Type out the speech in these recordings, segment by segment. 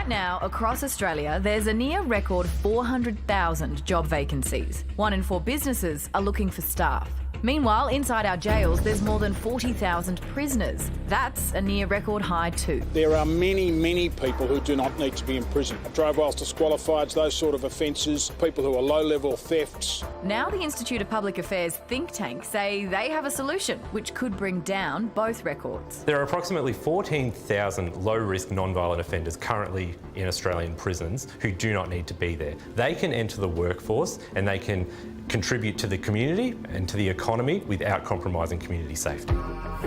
Right now, across Australia, there's a near record 400,000 job vacancies. 1 in 4 businesses are looking for staff. Meanwhile, inside our jails, there's more than 40,000 prisoners. That's a near record high too. There are many, many people who do not need to be in prison. Drove whilst disqualified, those sort of offences, people who are low-level thefts. Now the Institute of Public Affairs think tank say they have a solution which could bring down both records. There are approximately 14,000 low-risk non-violent offenders currently in Australian prisons who do not need to be there. They can enter the workforce and they can contribute to the community and to the economy without compromising community safety.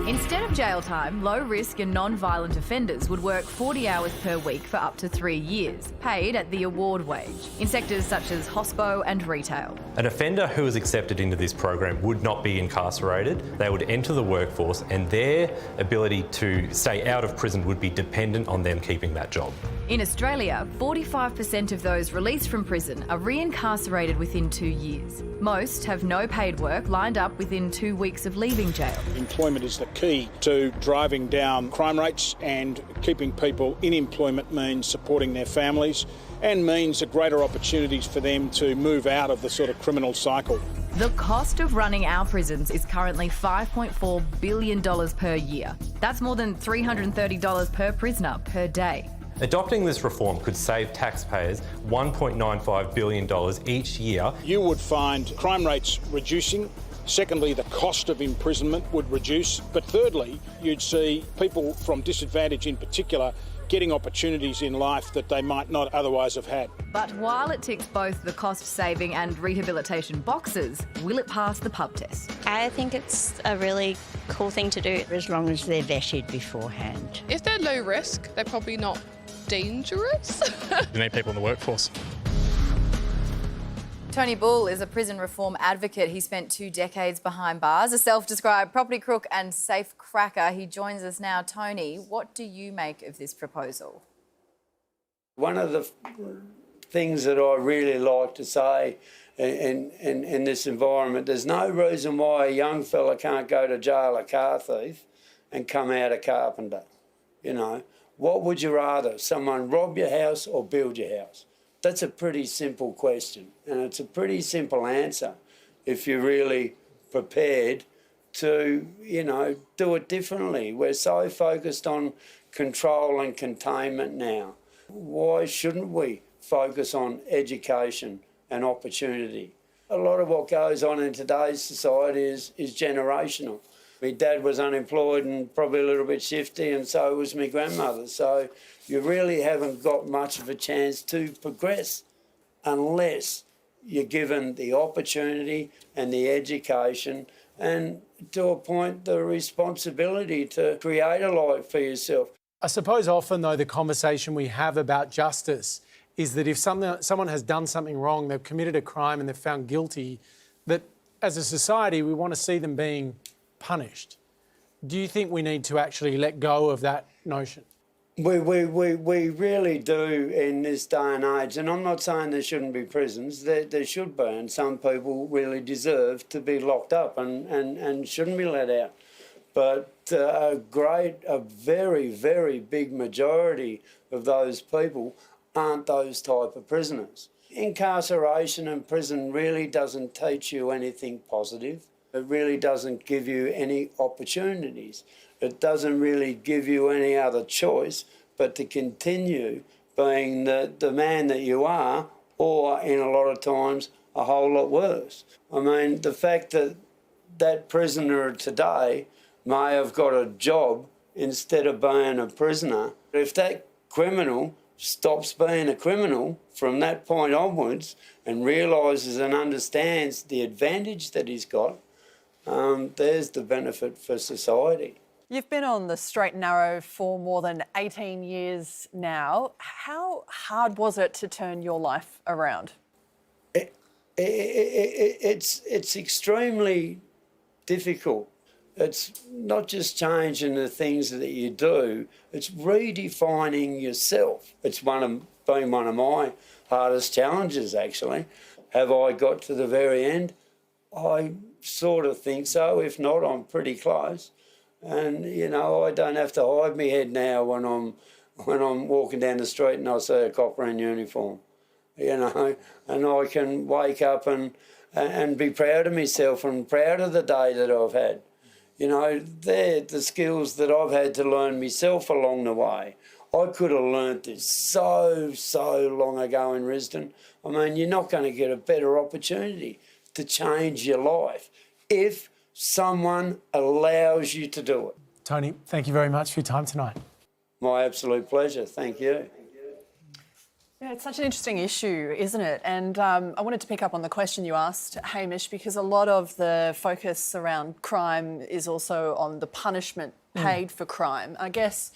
Instead of jail time, low-risk and non-violent offenders would work 40 hours per week for up to 3 years, paid at the award wage, in sectors such as hospo and retail. An offender who is accepted into this program would not be incarcerated. They would enter the workforce and their ability to stay out of prison would be dependent on them keeping that job. In Australia, 45% of those released from prison are reincarcerated within 2 years. Most have no paid work lined up within 2 weeks of leaving jail. Employment is the key to driving down crime rates, and keeping people in employment means supporting their families and means greater opportunities for them to move out of the sort of criminal cycle. The cost of running our prisons is currently $5.4 billion per year. That's more than $330 per prisoner per day. Adopting this reform could save taxpayers $1.95 billion each year. You would find crime rates reducing. Secondly, the cost of imprisonment would reduce. But thirdly, you'd see people from disadvantage in particular getting opportunities in life that they might not otherwise have had. But while it ticks both the cost-saving and rehabilitation boxes, will it pass the pub test? I think it's a really cool thing to do. As long as they're vetted beforehand. If they're low risk, they're probably not dangerous. You need people in the workforce. Tony Bull is a prison reform advocate. He spent 2 decades behind bars, a self-described property crook and safe cracker. He joins us now. Tony, what do you make of this proposal? One of the things that I really like to say in this environment, there's no reason why a young fella can't go to jail a car thief and come out a carpenter. You know, what would you rather, someone rob your house or build your house? That's a pretty simple question, and it's a pretty simple answer if you're really prepared to, you know, do it differently. We're so focused on control and containment now. Why shouldn't we focus on education and opportunity? A lot of what goes on in today's society is generational. My dad was unemployed and probably a little bit shifty, and so was my grandmother. So you really haven't got much of a chance to progress unless you're given the opportunity and the education and, to a point, the responsibility to create a life for yourself. I suppose often, though, the conversation we have about justice is that if someone has done something wrong, they've committed a crime and they're found guilty, that as a society we want to see them being punished. Do you think we need to actually let go of that notion? We really do in this day and age, and I'm not saying there shouldn't be prisons, there should be, and some people really deserve to be locked up and shouldn't be let out. But a very, very big majority of those people aren't those type of prisoners. Incarceration and prison really doesn't teach you anything positive. It really doesn't give you any opportunities. It doesn't really give you any other choice but to continue being the man that you are, or in a lot of times a whole lot worse. I mean, the fact that that prisoner today may have got a job instead of being a prisoner, if that criminal stops being a criminal from that point onwards and realises and understands the advantage that he's got, there's the benefit for society. You've been on the straight and narrow for more than 18 years now. How hard was it to turn your life around? It's extremely difficult. It's not just changing the things that you do, it's redefining yourself. It's been one of my hardest challenges, actually. Have I got to the very end? I sort of think so. If not, I'm pretty close. And, you know, I don't have to hide my head now when I'm when I'm walking down the street and I see a copper in uniform, you know, and I can wake up and be proud of myself and proud of the day that I've had. You know, they're the skills that I've had to learn myself along the way. I could have learnt this so long ago in Risdon. I mean, you're not going to get a better opportunity to change your life if someone allows you to do it. Tony, thank you very much for your time tonight. My absolute pleasure. Thank you. Yeah, it's such an interesting issue, isn't it? And I wanted to pick up on the question you asked, Hamish, because a lot of the focus around crime is also on the punishment paid for crime. I guess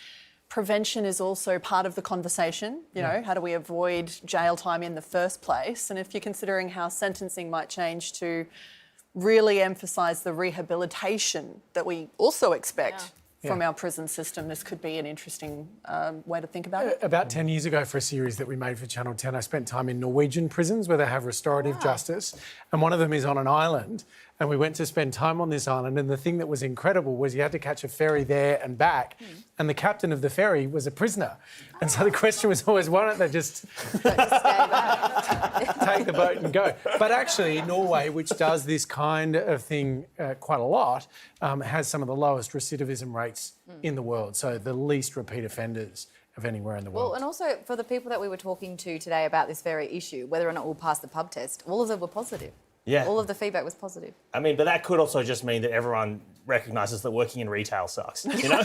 prevention is also part of the conversation. You know, how do we avoid jail time in the first place? And if you're considering how sentencing might change to really emphasise the rehabilitation that we also expect from our prison system, this could be an interesting way to think about it. About 10 years ago, for a series that we made for Channel 10, I spent time in Norwegian prisons where they have restorative justice, and one of them is on an island, and we went to spend time on this island, and the thing that was incredible was you had to catch a ferry there and back, and the captain of the ferry was a prisoner. And so the question was always, why don't they just take the boat and go? But actually, Norway, which does this kind of thing quite a lot, has some of the lowest recidivism rates in the world, so the least repeat offenders of anywhere in the world. Well, and also for the people that we were talking to today about this very issue, whether or not we'll pass the pub test, all of them were positive. Yeah. All of the feedback was positive. I mean, but that could also just mean that everyone recognises that working in retail sucks, you know?